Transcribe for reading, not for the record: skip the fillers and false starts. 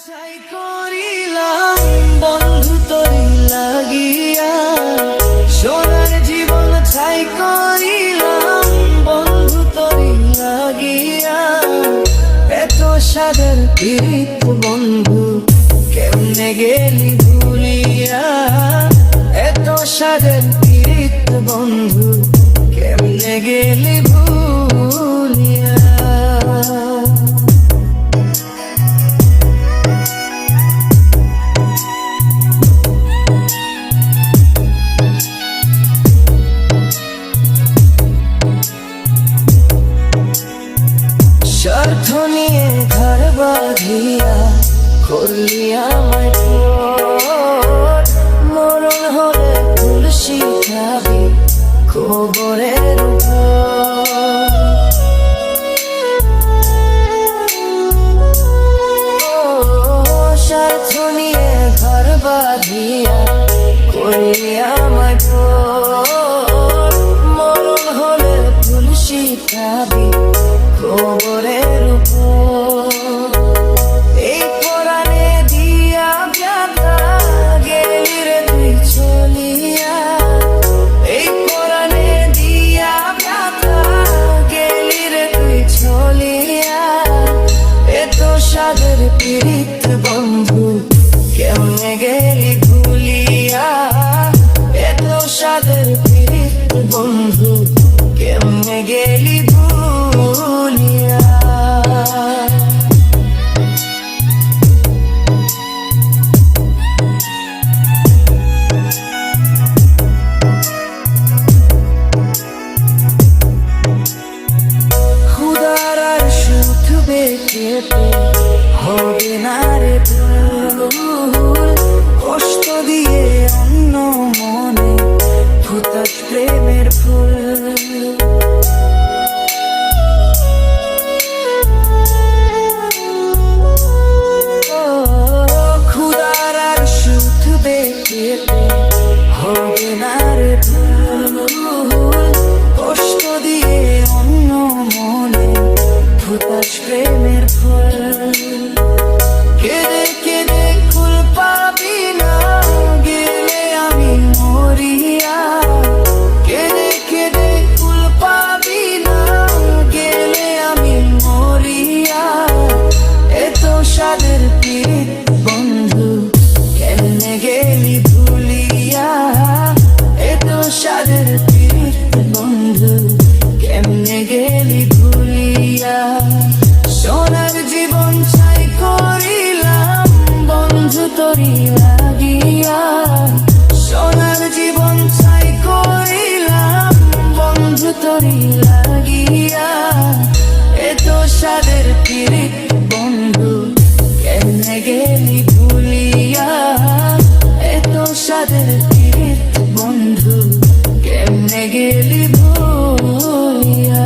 ছাই করিলাম বন্ধু তোরি লাগিয়া, সোনার জীবন ছাই করিলাম বন্ধু তোরি লাগিয়া। এত সাদের প্রীত বন্ধু কেমনে গেলি ভুলিয়া, এত সাদের প্রীত বন্ধু কেমনে গেলি ভুলিয়া। স্বার্থ নিয়ে ঘর বাঁধিয়া করলি আমায় পর, মরণ হলে তুলসী খাবি কবরের উপর। স্বার্থ নিয়ে ঘর বাঁধিয়া করলি আমায় পর, মরণ হলে তুলসী খাবি কবরের উপর। এই পরাণে দিয়া ব্যথা গেলি রে তুই চলিয়া, এই পরাণে দিয়া ব্যথা গেলি রে তুই চলিয়া। এত সাদের প্রীত বন্ধু কেমনে গেলি ভুলিয়া, এত সাদের প্রীত বন্ধু কেমনে গেলি ভুলিয়া। খুদার আর সুখ বেঁচেতে হবে না রে ভুল, কষ্ট দিয়ে অন্য মনে ফুটাস প্রেমের ফুল। খুদার আর সুখ বেঁচেতে হবে না রে ভুল, কষ্ট দিয়ে অন্য মনে ফুটাস প্রেমের ফুল। কেঁদে কেঁদে ফুল পাবি না গেলে আমি মরিয়া, কেঁদে কেঁদে ফুল পাবি না গেলে আমি মরিয়া। এত সাদের প্রীত বন্ধু কেমনে গেলি ভুলিয়া, এত সাদের প্রীত বন্ধু কেমনে গেলি ভুলিয়া। সোনার জীবন ছাই করিলাম বন্ধু তোরি লাগিয়া, সোনার জীবন ছাই করিলাম বন্ধু তোরি লাগিয়া। এত সাদের প্রীত বন্ধু কেমনে গেলি ভুলিয়া, এত সাদের প্রীত বন্ধু কেমনে গেলি ভুলিয়া।